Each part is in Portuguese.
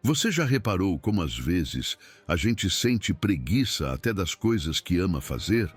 Você já reparou como às vezes a gente sente preguiça até das coisas que ama fazer?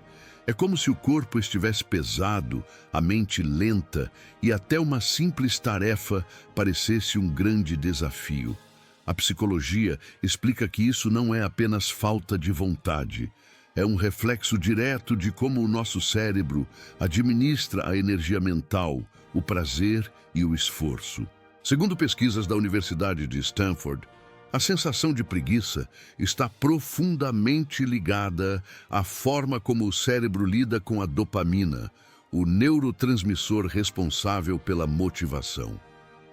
É como se o corpo estivesse pesado, a mente lenta e até uma simples tarefa parecesse um grande desafio. A psicologia explica que isso não é apenas falta de vontade. É um reflexo direto de como o nosso cérebro administra a energia mental, o prazer e o esforço. Segundo pesquisas da Universidade de Stanford, a sensação de preguiça está profundamente ligada à forma como o cérebro lida com a dopamina, o neurotransmissor responsável pela motivação.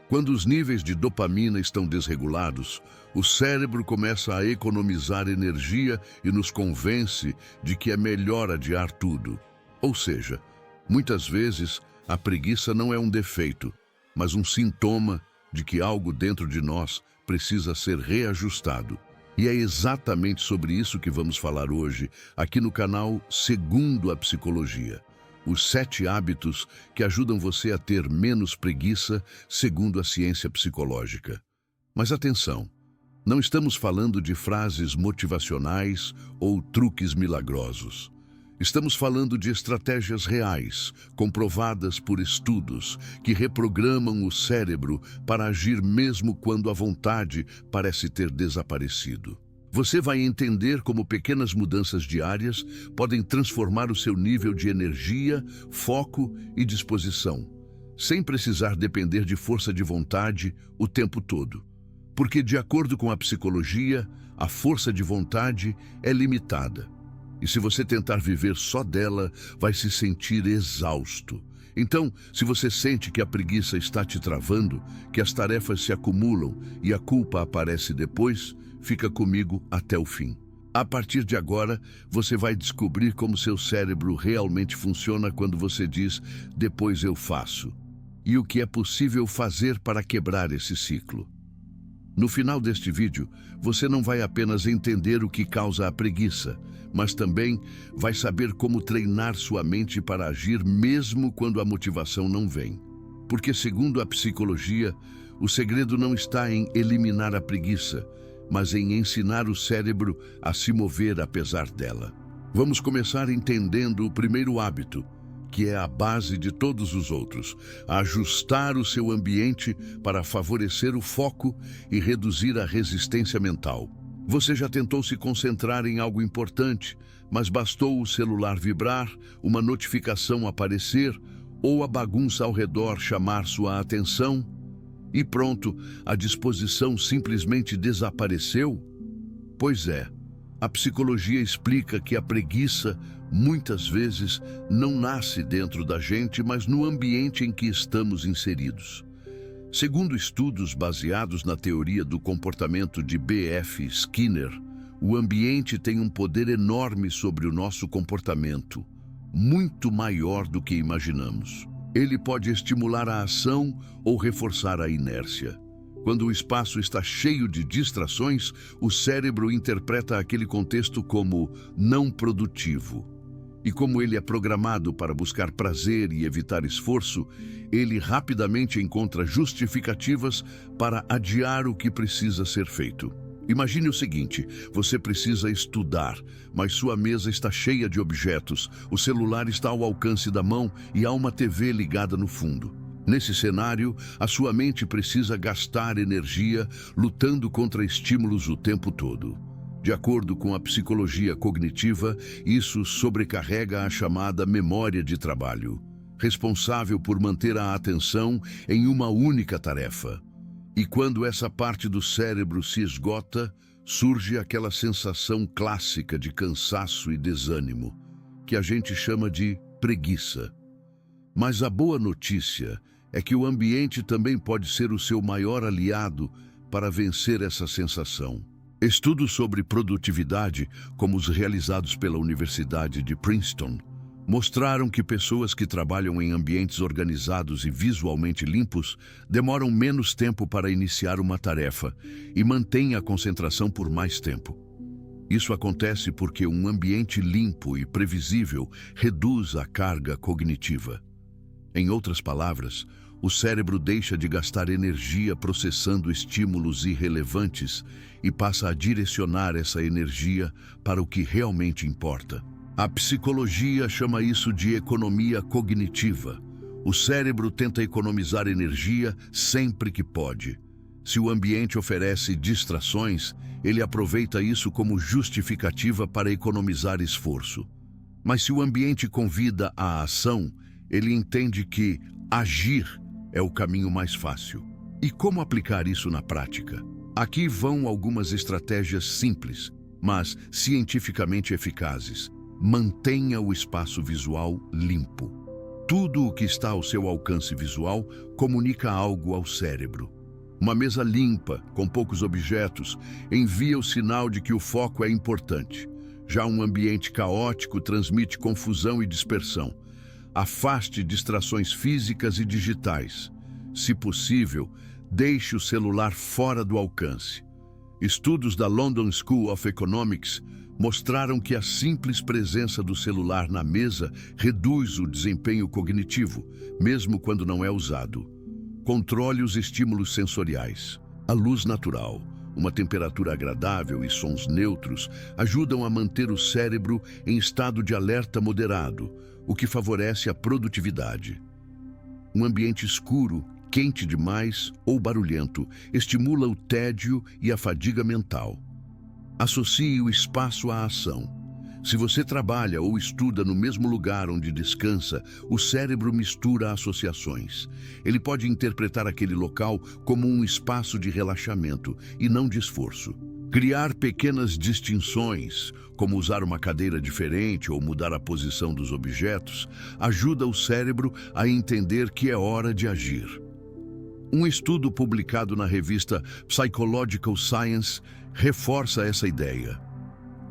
Quando os níveis de dopamina estão desregulados, o cérebro começa a economizar energia e nos convence de que é melhor adiar tudo. Ou seja, muitas vezes a preguiça não é um defeito, mas um sintoma de que algo dentro de nós precisa ser reajustado. E é exatamente sobre isso que vamos falar hoje, aqui no canal Segundo a Psicologia. Os 7 hábitos que ajudam você a ter menos preguiça, segundo a ciência psicológica. Mas atenção, não estamos falando de frases motivacionais ou truques milagrosos. Estamos falando de estratégias reais, comprovadas por estudos, que reprogramam o cérebro para agir mesmo quando a vontade parece ter desaparecido. Você vai entender como pequenas mudanças diárias podem transformar o seu nível de energia, foco e disposição, sem precisar depender de força de vontade o tempo todo. Porque, de acordo com a psicologia, a força de vontade é limitada. E se você tentar viver só dela, vai se sentir exausto. Então, se você sente que a preguiça está te travando, que as tarefas se acumulam e a culpa aparece depois, fica comigo até o fim. A partir de agora, você vai descobrir como seu cérebro realmente funciona quando você diz "depois eu faço" e o que é possível fazer para quebrar esse ciclo. No final deste vídeo, você não vai apenas entender o que causa a preguiça, mas também vai saber como treinar sua mente para agir mesmo quando a motivação não vem. Porque, segundo a psicologia, o segredo não está em eliminar a preguiça, mas em ensinar o cérebro a se mover apesar dela. Vamos começar entendendo o primeiro hábito, que é a base de todos os outros: ajustar o seu ambiente para favorecer o foco e reduzir a resistência mental. Você já tentou se concentrar em algo importante, mas bastou o celular vibrar, uma notificação aparecer ou a bagunça ao redor chamar sua atenção? E pronto, a disposição simplesmente desapareceu? Pois é, a psicologia explica que a preguiça muitas vezes não nasce dentro da gente, mas no ambiente em que estamos inseridos. Segundo estudos baseados na teoria do comportamento de B.F. Skinner, o ambiente tem um poder enorme sobre o nosso comportamento, muito maior do que imaginamos. Ele pode estimular a ação ou reforçar a inércia. Quando o espaço está cheio de distrações, o cérebro interpreta aquele contexto como não produtivo. E como ele é programado para buscar prazer e evitar esforço, ele rapidamente encontra justificativas para adiar o que precisa ser feito. Imagine o seguinte: você precisa estudar, mas sua mesa está cheia de objetos, o celular está ao alcance da mão e há uma TV ligada no fundo. Nesse cenário, a sua mente precisa gastar energia lutando contra estímulos o tempo todo. De acordo com a psicologia cognitiva, isso sobrecarrega a chamada memória de trabalho, responsável por manter a atenção em uma única tarefa. E quando essa parte do cérebro se esgota, surge aquela sensação clássica de cansaço e desânimo, que a gente chama de preguiça. Mas a boa notícia é que o ambiente também pode ser o seu maior aliado para vencer essa sensação. Estudos sobre produtividade, como os realizados pela Universidade de Princeton, mostraram que pessoas que trabalham em ambientes organizados e visualmente limpos demoram menos tempo para iniciar uma tarefa e mantêm a concentração por mais tempo. Isso acontece porque um ambiente limpo e previsível reduz a carga cognitiva. Em outras palavras, o cérebro deixa de gastar energia processando estímulos irrelevantes e passa a direcionar essa energia para o que realmente importa. A psicologia chama isso de economia cognitiva. O cérebro tenta economizar energia sempre que pode. Se o ambiente oferece distrações, ele aproveita isso como justificativa para economizar esforço. Mas se o ambiente convida à ação, ele entende que agir é o caminho mais fácil. E como aplicar isso na prática? Aqui vão algumas estratégias simples, mas cientificamente eficazes. Mantenha o espaço visual limpo. Tudo o que está ao seu alcance visual comunica algo ao cérebro. Uma mesa limpa, com poucos objetos, envia o sinal de que o foco é importante. Já um ambiente caótico transmite confusão e dispersão. Afaste distrações físicas e digitais. Se possível, deixe o celular fora do alcance. Estudos da London School of Economics mostraram que a simples presença do celular na mesa reduz o desempenho cognitivo, mesmo quando não é usado. Controle os estímulos sensoriais. A luz natural, uma temperatura agradável e sons neutros ajudam a manter o cérebro em estado de alerta moderado, o que favorece a produtividade. Um ambiente escuro, quente demais ou barulhento estimula o tédio e a fadiga mental. Associe o espaço à ação. Se você trabalha ou estuda no mesmo lugar onde descansa, o cérebro mistura associações. Ele pode interpretar aquele local como um espaço de relaxamento e não de esforço. Criar pequenas distinções, como usar uma cadeira diferente ou mudar a posição dos objetos, ajuda o cérebro a entender que é hora de agir. Um estudo publicado na revista Psychological Science reforça essa ideia.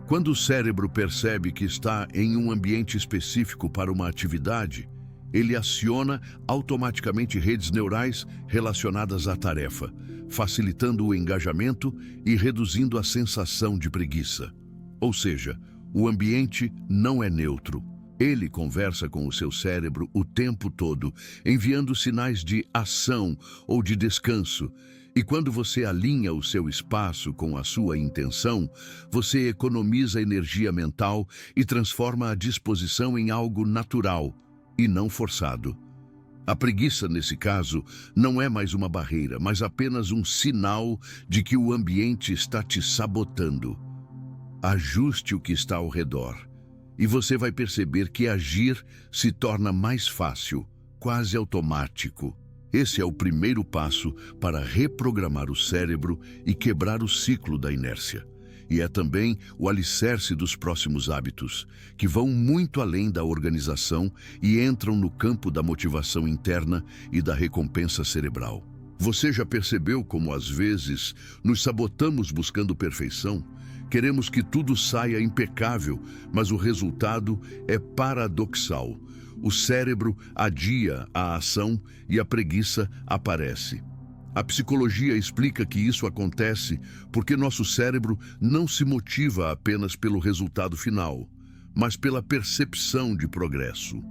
Quando o cérebro percebe que está em um ambiente específico para uma atividade, ele aciona automaticamente redes neurais relacionadas à tarefa, facilitando o engajamento e reduzindo a sensação de preguiça. Ou seja, o ambiente não é neutro. Ele conversa com o seu cérebro o tempo todo, enviando sinais de ação ou de descanso. E quando você alinha o seu espaço com a sua intenção, você economiza energia mental e transforma a disposição em algo natural e não forçado. A preguiça, nesse caso, não é mais uma barreira, mas apenas um sinal de que o ambiente está te sabotando. Ajuste o que está ao redor. E você vai perceber que agir se torna mais fácil, quase automático. Esse é o primeiro passo para reprogramar o cérebro e quebrar o ciclo da inércia. E é também o alicerce dos próximos hábitos, que vão muito além da organização e entram no campo da motivação interna e da recompensa cerebral. Você já percebeu como, às vezes, nos sabotamos buscando perfeição? Queremos que tudo saia impecável, mas o resultado é paradoxal. O cérebro adia a ação e a preguiça aparece. A psicologia explica que isso acontece porque nosso cérebro não se motiva apenas pelo resultado final, mas pela percepção de progresso.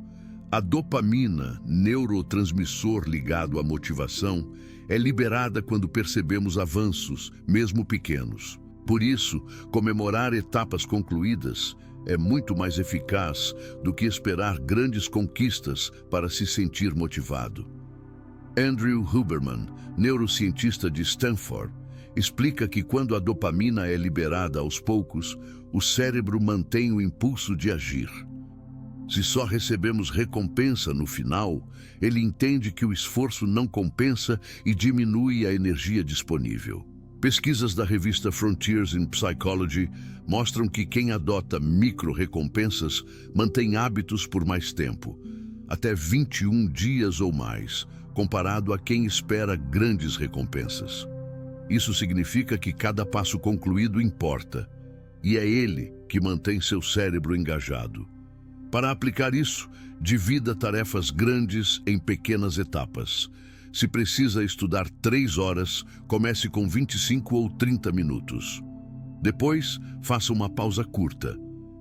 A dopamina, neurotransmissor ligado à motivação, é liberada quando percebemos avanços, mesmo pequenos. Por isso, comemorar etapas concluídas é muito mais eficaz do que esperar grandes conquistas para se sentir motivado. Andrew Huberman, neurocientista de Stanford, explica que quando a dopamina é liberada aos poucos, o cérebro mantém o impulso de agir. Se só recebemos recompensa no final, ele entende que o esforço não compensa e diminui a energia disponível. Pesquisas da revista Frontiers in Psychology mostram que quem adota micro-recompensas mantém hábitos por mais tempo, até 21 dias ou mais, comparado a quem espera grandes recompensas. Isso significa que cada passo concluído importa, e é ele que mantém seu cérebro engajado. Para aplicar isso, divida tarefas grandes em pequenas etapas. Se precisa estudar 3 horas, comece com 25 ou 30 minutos. Depois, faça uma pausa curta.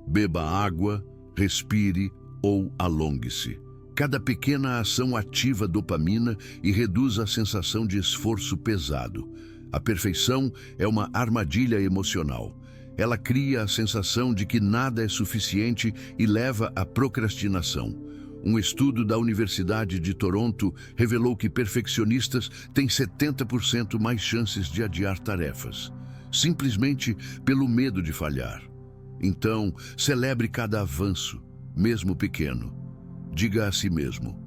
Beba água, respire ou alongue-se. Cada pequena ação ativa dopamina e reduz a sensação de esforço pesado. A perfeição é uma armadilha emocional. Ela cria a sensação de que nada é suficiente e leva à procrastinação. Um estudo da Universidade de Toronto revelou que perfeccionistas têm 70% mais chances de adiar tarefas, simplesmente pelo medo de falhar. Então, celebre cada avanço, mesmo pequeno. Diga a si mesmo: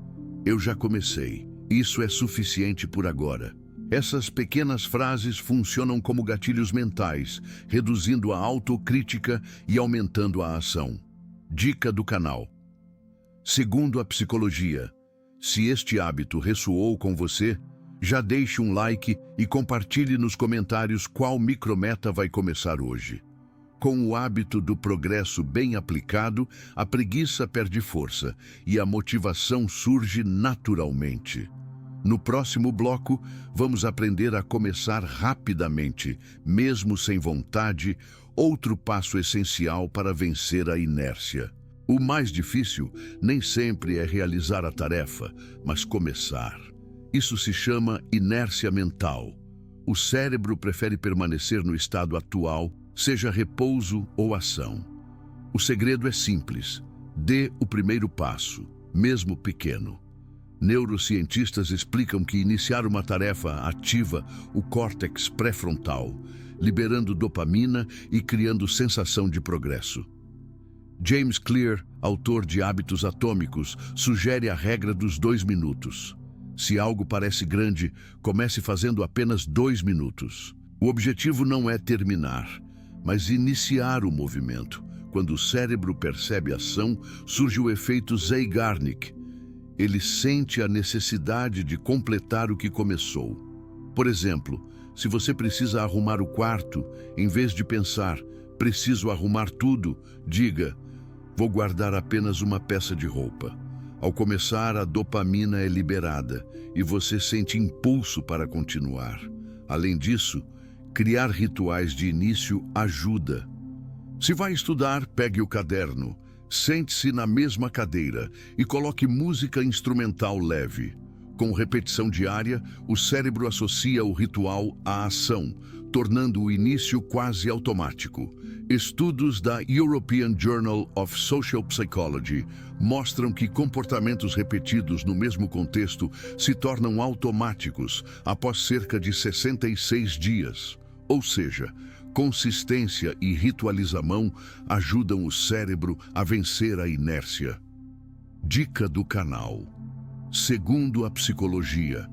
eu já comecei, isso é suficiente por agora. Essas pequenas frases funcionam como gatilhos mentais, reduzindo a autocrítica e aumentando a ação. Dica do canal: segundo a psicologia, se este hábito ressoou com você, já deixe um like e compartilhe nos comentários qual micrometa vai começar hoje. Com o hábito do progresso bem aplicado, a preguiça perde força e a motivação surge naturalmente. No próximo bloco, vamos aprender a começar rapidamente, mesmo sem vontade, outro passo essencial para vencer a inércia. O mais difícil nem sempre é realizar a tarefa, mas começar. Isso se chama inércia mental. O cérebro prefere permanecer no estado atual, seja repouso ou ação. O segredo é simples: dê o primeiro passo, mesmo pequeno. Neurocientistas explicam que iniciar uma tarefa ativa o córtex pré-frontal, liberando dopamina e criando sensação de progresso. James Clear, autor de Hábitos Atômicos, sugere a regra dos 2 minutos. Se algo parece grande, comece fazendo apenas 2 minutos. O objetivo não é terminar, mas iniciar o movimento. Quando o cérebro percebe a ação, surge o efeito Zeigarnik. Ele sente a necessidade de completar o que começou. Por exemplo, se você precisa arrumar o quarto, em vez de pensar, preciso arrumar tudo, diga: vou guardar apenas uma peça de roupa. Ao começar, a dopamina é liberada e você sente impulso para continuar. Além disso, criar rituais de início ajuda. Se vai estudar, pegue o caderno, sente-se na mesma cadeira e coloque música instrumental leve. Com repetição diária, o cérebro associa o ritual à ação, tornando o início quase automático. Estudos da European Journal of Social Psychology mostram que comportamentos repetidos no mesmo contexto se tornam automáticos após cerca de 66 dias. Ou seja, consistência e ritualização ajudam o cérebro a vencer a inércia. Dica do canal: segundo a psicologia,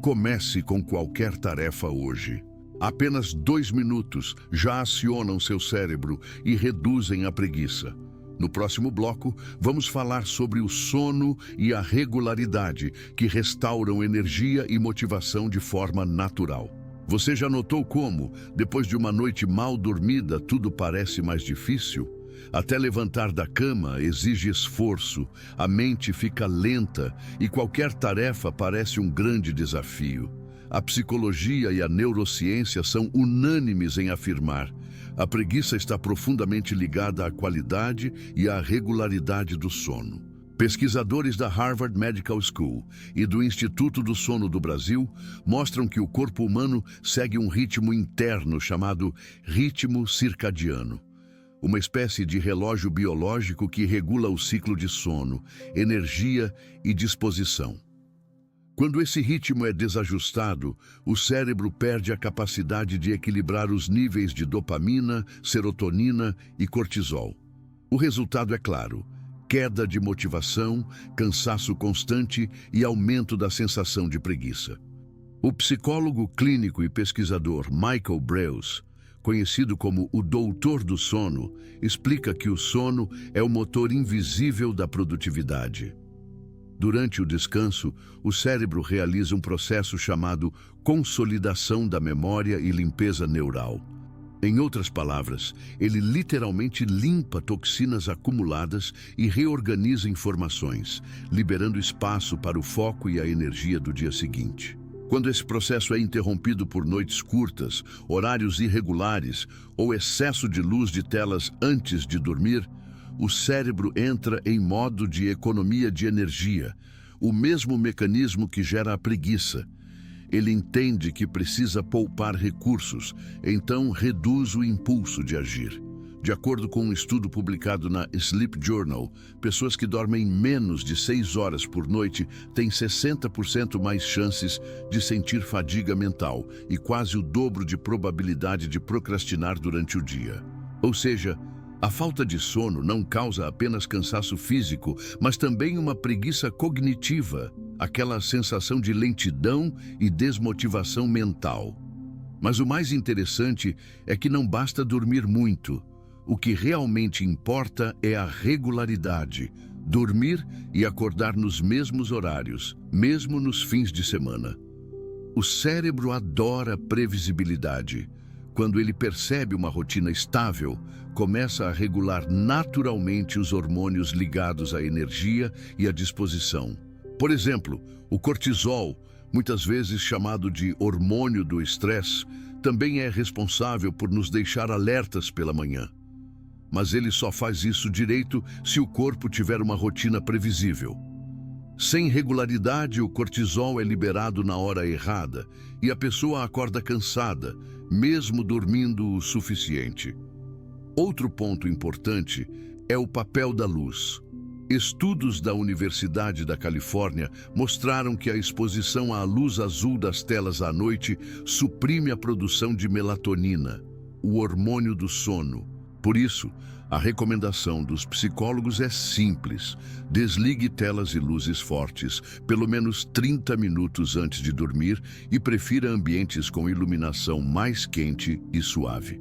comece com qualquer tarefa hoje. Apenas 2 minutos já acionam seu cérebro e reduzem a preguiça. No próximo bloco, vamos falar sobre o sono e a regularidade, que restauram energia e motivação de forma natural. Você já notou como, depois de uma noite mal dormida, tudo parece mais difícil? Até levantar da cama exige esforço, a mente fica lenta e qualquer tarefa parece um grande desafio. A psicologia e a neurociência são unânimes em afirmar: a preguiça está profundamente ligada à qualidade e à regularidade do sono. Pesquisadores da Harvard Medical School e do Instituto do Sono do Brasil mostram que o corpo humano segue um ritmo interno chamado ritmo circadiano, uma espécie de relógio biológico que regula o ciclo de sono, energia e disposição. Quando esse ritmo é desajustado, o cérebro perde a capacidade de equilibrar os níveis de dopamina, serotonina e cortisol. O resultado é claro: queda de motivação, cansaço constante e aumento da sensação de preguiça. O psicólogo clínico e pesquisador Michael Breus, conhecido como o doutor do sono, explica que o sono é o motor invisível da produtividade. Durante o descanso, o cérebro realiza um processo chamado consolidação da memória e limpeza neural. Em outras palavras, ele literalmente limpa toxinas acumuladas e reorganiza informações, liberando espaço para o foco e a energia do dia seguinte. Quando esse processo é interrompido por noites curtas, horários irregulares ou excesso de luz de telas antes de dormir, o cérebro entra em modo de economia de energia, o mesmo mecanismo que gera a preguiça. Ele entende que precisa poupar recursos, então reduz o impulso de agir. De acordo com um estudo publicado na Sleep Journal, pessoas que dormem menos de 6 horas por noite têm 60% mais chances de sentir fadiga mental e quase o dobro de probabilidade de procrastinar durante o dia. Ou seja, a falta de sono não causa apenas cansaço físico, mas também uma preguiça cognitiva, aquela sensação de lentidão e desmotivação mental. Mas o mais interessante é que não basta dormir muito. O que realmente importa é a regularidade, dormir e acordar nos mesmos horários, mesmo nos fins de semana. O cérebro adora previsibilidade. Quando ele percebe uma rotina estável, começa a regular naturalmente os hormônios ligados à energia e à disposição. Por exemplo, o cortisol, muitas vezes chamado de hormônio do estresse, também é responsável por nos deixar alertas pela manhã. Mas ele só faz isso direito se o corpo tiver uma rotina previsível. Sem regularidade, o cortisol é liberado na hora errada e a pessoa acorda cansada, mesmo dormindo o suficiente. Outro ponto importante é o papel da luz. Estudos da Universidade da Califórnia mostraram que a exposição à luz azul das telas à noite suprime a produção de melatonina, o hormônio do sono. Por isso, a recomendação dos psicólogos é simples: desligue telas e luzes fortes, pelo menos 30 minutos antes de dormir, e prefira ambientes com iluminação mais quente e suave.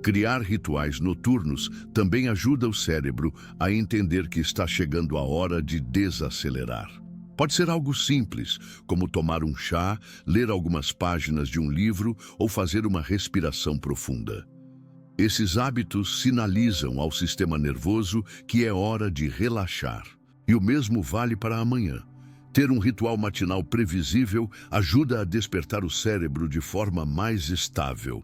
Criar rituais noturnos também ajuda o cérebro a entender que está chegando a hora de desacelerar. Pode ser algo simples, como tomar um chá, ler algumas páginas de um livro ou fazer uma respiração profunda. Esses hábitos sinalizam ao sistema nervoso que é hora de relaxar. E o mesmo vale para amanhã. Ter um ritual matinal previsível ajuda a despertar o cérebro de forma mais estável.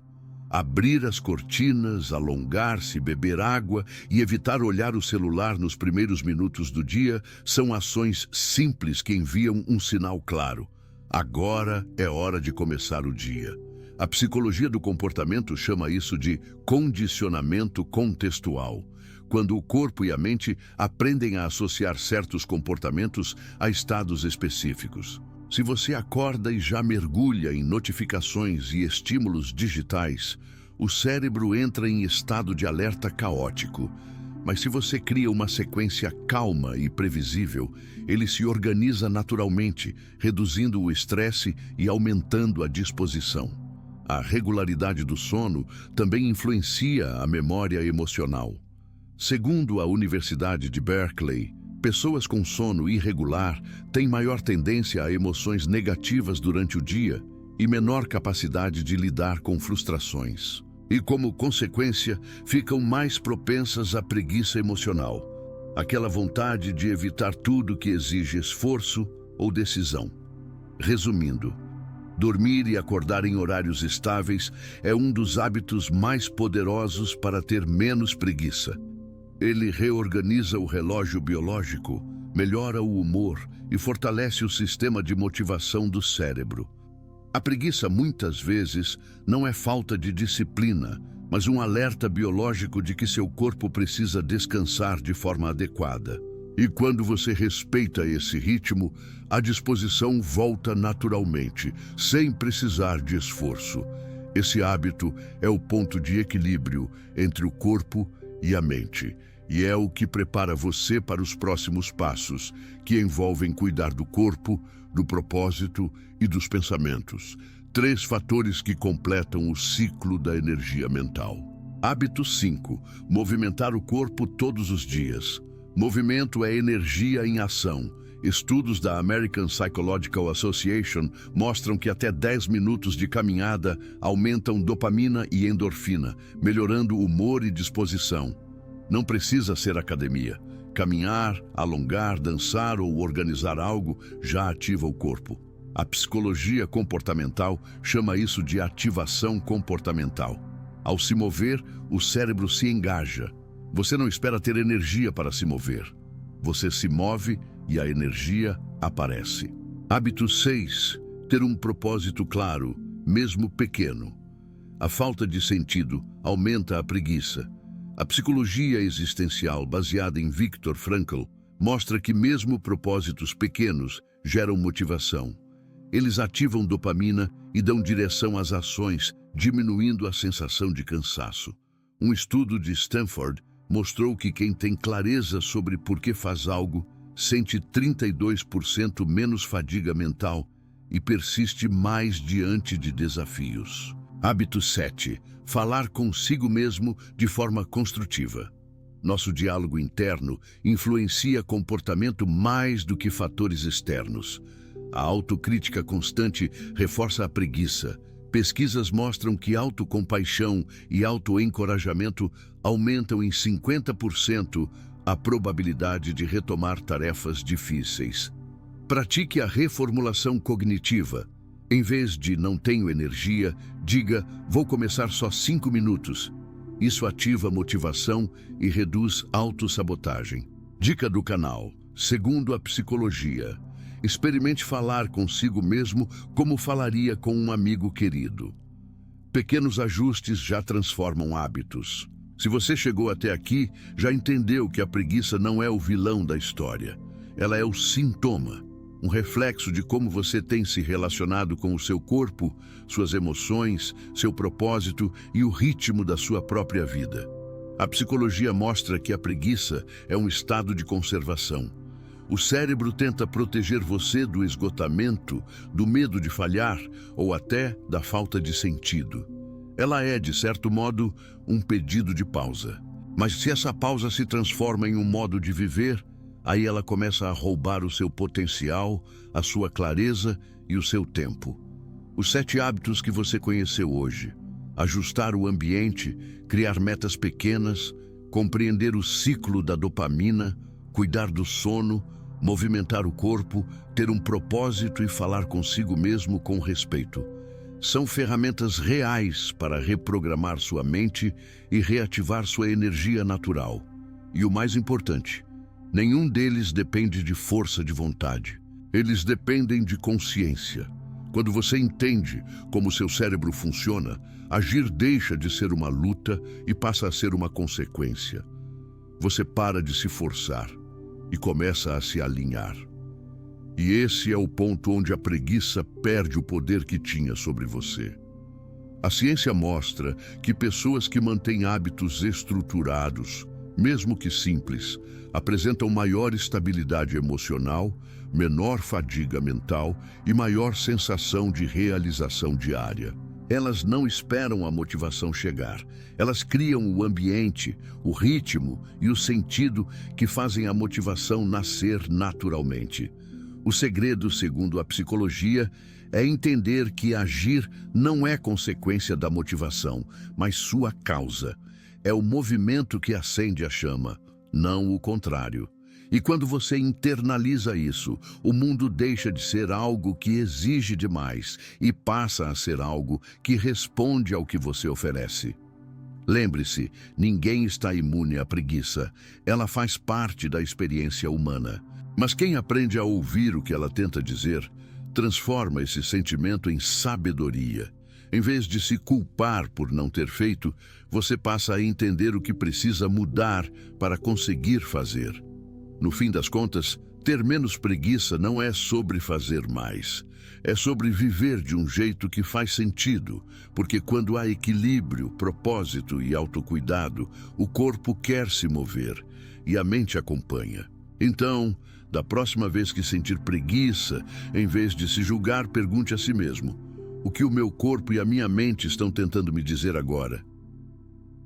Abrir as cortinas, alongar-se, beber água e evitar olhar o celular nos primeiros minutos do dia são ações simples que enviam um sinal claro. Agora é hora de começar o dia. A psicologia do comportamento chama isso de condicionamento contextual, quando o corpo e a mente aprendem a associar certos comportamentos a estados específicos. Se você acorda e já mergulha em notificações e estímulos digitais, o cérebro entra em estado de alerta caótico. Mas se você cria uma sequência calma e previsível, ele se organiza naturalmente, reduzindo o estresse e aumentando a disposição. A regularidade do sono também influencia a memória emocional. Segundo a Universidade de Berkeley, pessoas com sono irregular têm maior tendência a emoções negativas durante o dia e menor capacidade de lidar com frustrações. E, como consequência, ficam mais propensas à preguiça emocional, aquela vontade de evitar tudo que exige esforço ou decisão. Resumindo, dormir e acordar em horários estáveis é um dos hábitos mais poderosos para ter menos preguiça. Ele reorganiza o relógio biológico, melhora o humor e fortalece o sistema de motivação do cérebro. A preguiça muitas vezes não é falta de disciplina, mas um alerta biológico de que seu corpo precisa descansar de forma adequada. E quando você respeita esse ritmo, a disposição volta naturalmente, sem precisar de esforço. Esse hábito é o ponto de equilíbrio entre o corpo e a mente, e é o que prepara você para os próximos passos, que envolvem cuidar do corpo, do propósito e dos pensamentos. 3 fatores que completam o ciclo da energia mental. Hábito 5. Movimentar o corpo todos os dias. Movimento é energia em ação. Estudos da American Psychological Association mostram que até 10 minutos de caminhada aumentam dopamina e endorfina, melhorando humor e disposição. Não precisa ser academia. Caminhar, alongar, dançar ou organizar algo já ativa o corpo. A psicologia comportamental chama isso de ativação comportamental. Ao se mover, o cérebro se engaja. Você não espera ter energia para se mover. Você se move e a energia aparece. Hábito 6. Ter um propósito claro, mesmo pequeno. A falta de sentido aumenta a preguiça. A psicologia existencial, baseada em Viktor Frankl, mostra que mesmo propósitos pequenos geram motivação. Eles ativam dopamina e dão direção às ações, diminuindo a sensação de cansaço. Um estudo de Stanford mostrou que quem tem clareza sobre por que faz algo sente 32% menos fadiga mental e persiste mais diante de desafios. Hábito 7. Falar consigo mesmo de forma construtiva. Nosso diálogo interno influencia comportamento mais do que fatores externos. A autocrítica constante reforça a preguiça. Pesquisas mostram que autocompaixão e autoencorajamento aumentam em 50% a probabilidade de retomar tarefas difíceis. Pratique a reformulação cognitiva. Em vez de "não tenho energia", diga "vou começar só 5 minutos". Isso ativa a motivação e reduz autossabotagem. Dica do canal: segundo a psicologia, experimente falar consigo mesmo como falaria com um amigo querido. Pequenos ajustes já transformam hábitos. Se você chegou até aqui, já entendeu que a preguiça não é o vilão da história. Ela é o sintoma, um reflexo de como você tem se relacionado com o seu corpo, suas emoções, seu propósito e o ritmo da sua própria vida. A psicologia mostra que a preguiça é um estado de conservação. O cérebro tenta proteger você do esgotamento, do medo de falhar ou até da falta de sentido. Ela é, de certo modo, um pedido de pausa. Mas se essa pausa se transforma em um modo de viver, aí ela começa a roubar o seu potencial, a sua clareza e o seu tempo. Os 7 hábitos que você conheceu hoje: ajustar o ambiente, criar metas pequenas, compreender o ciclo da dopamina, cuidar do sono, movimentar o corpo, ter um propósito e falar consigo mesmo com respeito. São ferramentas reais para reprogramar sua mente e reativar sua energia natural. E o mais importante, nenhum deles depende de força de vontade. Eles dependem de consciência. Quando você entende como seu cérebro funciona, agir deixa de ser uma luta e passa a ser uma consequência. Você para de se forçar e começa a se alinhar. E esse é o ponto onde a preguiça perde o poder que tinha sobre você. A ciência mostra que pessoas que mantêm hábitos estruturados, mesmo que simples, apresentam maior estabilidade emocional, menor fadiga mental e maior sensação de realização diária. Elas não esperam a motivação chegar. Elas criam o ambiente, o ritmo e o sentido que fazem a motivação nascer naturalmente. O segredo, segundo a psicologia, é entender que agir não é consequência da motivação, mas sua causa. É o movimento que acende a chama, não o contrário. E quando você internaliza isso, o mundo deixa de ser algo que exige demais e passa a ser algo que responde ao que você oferece. Lembre-se, ninguém está imune à preguiça. Ela faz parte da experiência humana. Mas quem aprende a ouvir o que ela tenta dizer, transforma esse sentimento em sabedoria. Em vez de se culpar por não ter feito, você passa a entender o que precisa mudar para conseguir fazer. No fim das contas, ter menos preguiça não é sobre fazer mais. É sobre viver de um jeito que faz sentido, porque quando há equilíbrio, propósito e autocuidado, o corpo quer se mover e a mente acompanha. Então, da próxima vez que sentir preguiça, em vez de se julgar, pergunte a si mesmo: o que o meu corpo e a minha mente estão tentando me dizer agora?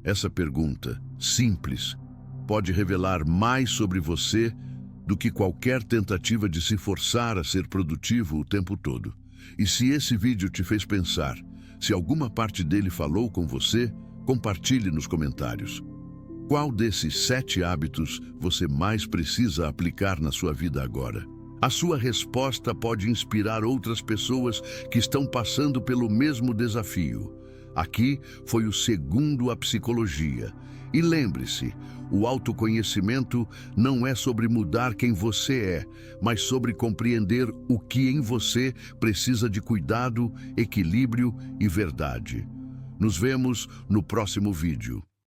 Essa pergunta, simples, pode revelar mais sobre você do que qualquer tentativa de se forçar a ser produtivo o tempo todo. E se esse vídeo te fez pensar, se alguma parte dele falou com você, compartilhe nos comentários. Qual desses 7 hábitos você mais precisa aplicar na sua vida agora? A sua resposta pode inspirar outras pessoas que estão passando pelo mesmo desafio. Aqui foi o segundo a psicologia. E lembre-se, o autoconhecimento não é sobre mudar quem você é, mas sobre compreender o que em você precisa de cuidado, equilíbrio e verdade. Nos vemos no próximo vídeo.